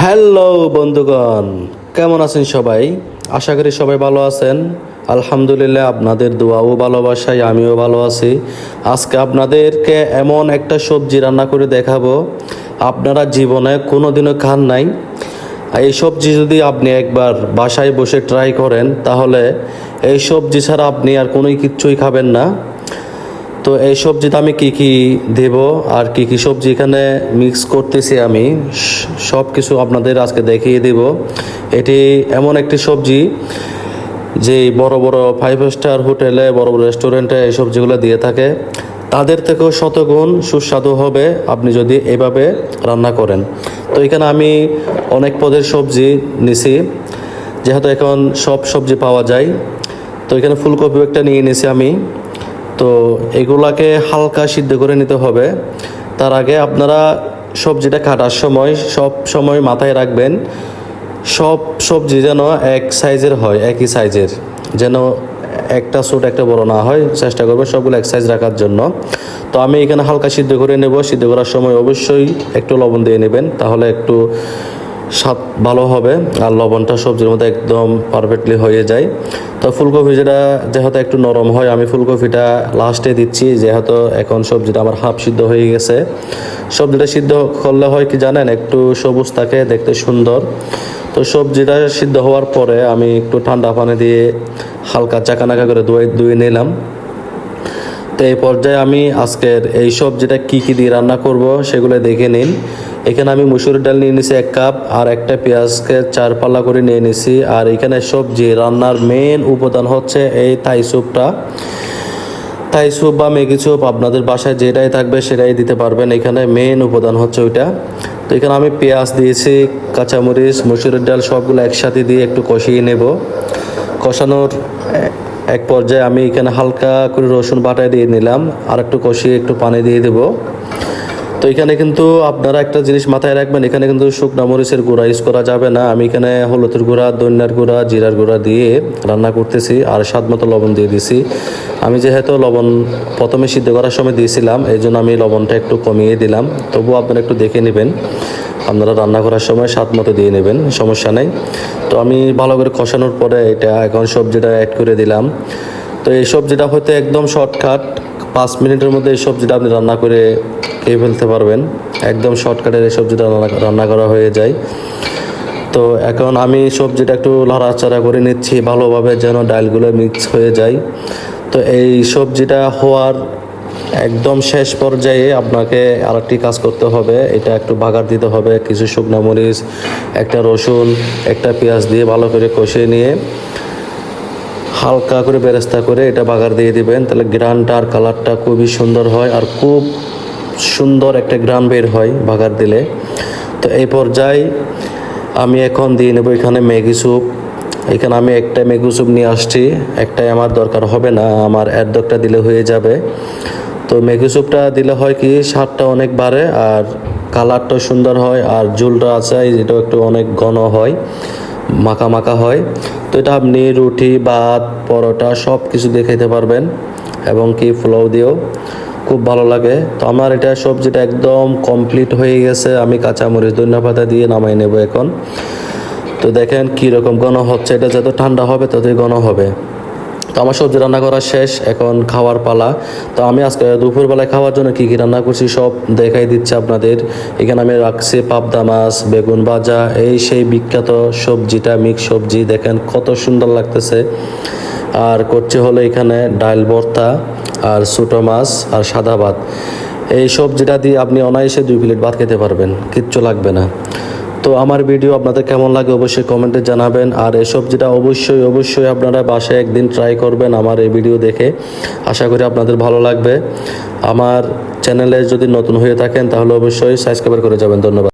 Hello বন্ধুগণ, কেমন আছেন সবাই? আশা করি সবাই ভালো আছেন। আলহামদুলিল্লাহ, আপনাদের দোয়া ও ভালোবাসায় আমিও ভালো আছি। আজকে আপনাদেরকে এমন একটা সবজি রান্না করে দেখাবো, আপনারা জীবনে কোনোদিনও খান নাই। এই সবজি যদি আপনি একবার বাসায় বসে ট্রাই করেন, তাহলে এই সবজি ছাড়া আপনি আর কোনো কিছুই খাবেন না। তো এই সবজিতে আমি কি কি দেব আর কি কি সবজি এখানে মিক্স করতেছি, আমি সব কিছু আপনাদের আজকে দেখিয়ে দেব। এটি এমন একটি সবজি যে বড় বড় 5 স্টার হোটেলে, বড় বড় রেস্টুরেন্টে এই সবজিগুলো দিয়ে থাকে, তাদের থেকেও শতগুণ সুস্বাদু হবে আপনি যদি এভাবে রান্না করেন। তো এখানে আমি অনেক পদের সবজি নিছি, যেহেতু এখন সব সবজি পাওয়া যায়। তো এখানে ফুলকপি একটা নিয়ে নিছি আমি। তো এগুলাকে হালকা সিদ্ধ করে নিতে হবে। তার আগে আপনারা সবজিটা কাটার সময় সব সময় মাথায় রাখবেন, সব সবজি যেন এক সাইজের হয়, একই সাইজের, যেন একটা ছোট একটা বড় না হয়। চেষ্টা করবেন সবগুলো এক সাইজ রাখার জন্য। তো আমি এখানে হালকা সিদ্ধ করে নেব। সিদ্ধ করার সময় অবশ্যই একটু লবণ দিয়ে নেবেন, তাহলে একটু স্বাদ ভালো হবে আর লবণটা সবজির মধ্যে একদম পারফেক্টলি হয়ে যায়। তো ফুলকপি যেহেতু একটু নরম হয়, আমি ফুলকপিটা লাস্টে দিচ্ছি, যেহেতু এখন সবজিটা আমার হাফ সিদ্ধ হয়ে গেছে। সবজিটা সিদ্ধ করলে হয় কি জানেন, একটু সবুজ থাকে, দেখতে সুন্দর। তো সবজিটা সিদ্ধ হওয়ার পরে আমি একটু ঠান্ডা পানি দিয়ে হালকা চাকানাকা করে ধুয়ে নিলাম। তো এই পর্যায়ে আমি আজকের এই সবজিটা কি কি দিয়ে রান্না করব সেগুলো দেখে নিন। এখানে আমি মুসুর ডাল নিয়ে নিছি 1 কাপ, আর একটা পেঁয়াজকে 4 পাল্লা করে নিয়ে নিছি। আর এখানে সবজি রান্নার মেন উপাদান হচ্ছে এই থাই স্যুপটা। থাই স্যুপ বা ম্যাগি স্যুপ আপনাদের বাসায় যেটাই থাকবে সেটাই দিতে পারবেন, এখানে মেন উপাদান হচ্ছে ওইটা। তো এখানে আমি পেঁয়াজ দিয়েছি, কাঁচামরিচ, মুসুরের ডাল সবগুলো একসাথে দিয়ে একটু কষিয়ে নেব। কষানোর এক পর্যায়ে আমি এখানে হালকা করে রসুন বাটা দিয়ে নিলাম, আর একটু কষিয়ে একটু পানি দিয়ে দেব। তো এখানে কিন্তু আপনারা একটা জিনিস মাথায় রাখবেন, এখানে কিন্তু শুকনো মরিচের গুঁড়া ইউজ করা যাবে না। আমি এখানে হলুদের গুঁড়া, ধনিয়ার গুঁড়া, জিরার গুঁড়া দিয়ে রান্না করতেছি, আর স্বাদ মতো লবণ দিয়ে দিছি। আমি যেহেতু লবণ প্রথমে সিদ্ধ করার সময় দিয়েছিলাম, এই জন্য আমি লবণটা একটু কমিয়ে দিলাম। তবুও আপনারা একটু দেখে নেবেন, আপনারা রান্না করার সময় স্বাদ মতো দিয়ে নেবেন, সমস্যা নেই। তো আমি ভালো করে কষানোর পরে এটা এখন সবজিটা অ্যাড করে দিলাম। তো এই সবজিটা হয়তো একদম শর্টকাট, 5 মিনিটের মধ্যে এই সবজিটা আপনি রান্না করে খেয়ে ফেলতে পারবেন। একদম শর্টকাটের এই সবজিটা রান্না করা হয়ে যায়। তো এখন আমি সবজিটা একটু লাড়াচাড়া করে নিচ্ছি ভালোভাবে, যেন ডালগুলো মিক্স হয়ে যায়। তো এই সবজিটা হওয়ার একদম শেষ পর্যায়ে আপনাকে আরেকটি কাজ করতে হবে, এটা একটু বাগার দিতে হবে। কিছু শুকনো মরিচ, একটা রসুন, একটা পেঁয়াজ দিয়ে ভালো করে কষিয়ে নিয়ে হালকা করে বেরেস্তা করে এটা বাগার দিয়ে দিবেন, তাহলে গ্রানটা আর কালারটা খুবই সুন্দর হয়, আর খুব সুন্দর একটা গ্রান বের হয় বাগার দিলে। তো এই পর্যায়ে আমি এখন দিয়ে নেব এখানে ম্যাগি স্যুপ। এখানে আমি একটা ম্যাগি স্যুপ নিয়ে আসছি, একটাই আমার দরকার হবে না, আমার অর্ধেকটা দিলে হয়ে যাবে। তো ম্যাগি স্যুপটা দিলে হয় কি, স্বাদটা অনেক বাড়ে আর কালারটাও সুন্দর হয়, আর ঝোলটা আছে এটাও একটু অনেক ঘন হয়, মাখা মাখা হয়। তো এটা আপনি রুটি, ভাত, পরোটা সব কিছু দিয়ে খেতে পারবেন, এবং কি পোলাও দিয়েও খুব ভালো লাগে। তো আমার এটা সবজিটা একদম কমপ্লিট হয়ে গেছে, আমি কাঁচামরিচ, ধনিয়া পাতা দিয়ে নামাই নেব এখন। তো দেখেন কীরকম ঘন হচ্ছে, এটা যত ঠান্ডা হবে ততই ঘন হবে। তো আমার সবজি রান্না করা শেষ, এখন খাওয়ার পালা। তো আমি আজকে দুপুরবেলায় খাওয়ার জন্য কী কী রান্না করছি সব দেখাই দিচ্ছি আপনাদের। এখানে আমি রাখছি পাবদা মাছ, বেগুন ভাজা, এই সেই বিখ্যাত সবজিটা, মিক্স সবজি, দেখেন কত সুন্দর লাগতেছে। আর করছে হলো এখানে ডাল ভর্তা, আর ছোটো মাছ, আর সাদা ভাত। এই সবজিটা দিয়ে আপনি অনায়াসে 2 প্লেট ভাত খেতে পারবেন, কিচ্ছু লাগবে না। তো আমার ভিডিও আপনাদের কেমন লাগে অবশ্যই কমেন্টে জানাবেন, আর এই সবজিটা অবশ্যই অবশ্যই আপনারা বাসায় একদিন ট্রাই করবেন আমার এই ভিডিও দেখে। আশা করি আপনাদের ভালো লাগবে। আমার চ্যানেলে যদি নতুন হয়ে থাকেন তাহলে অবশ্যই সাবস্ক্রাইব করে যাবেন। ধন্যবাদ।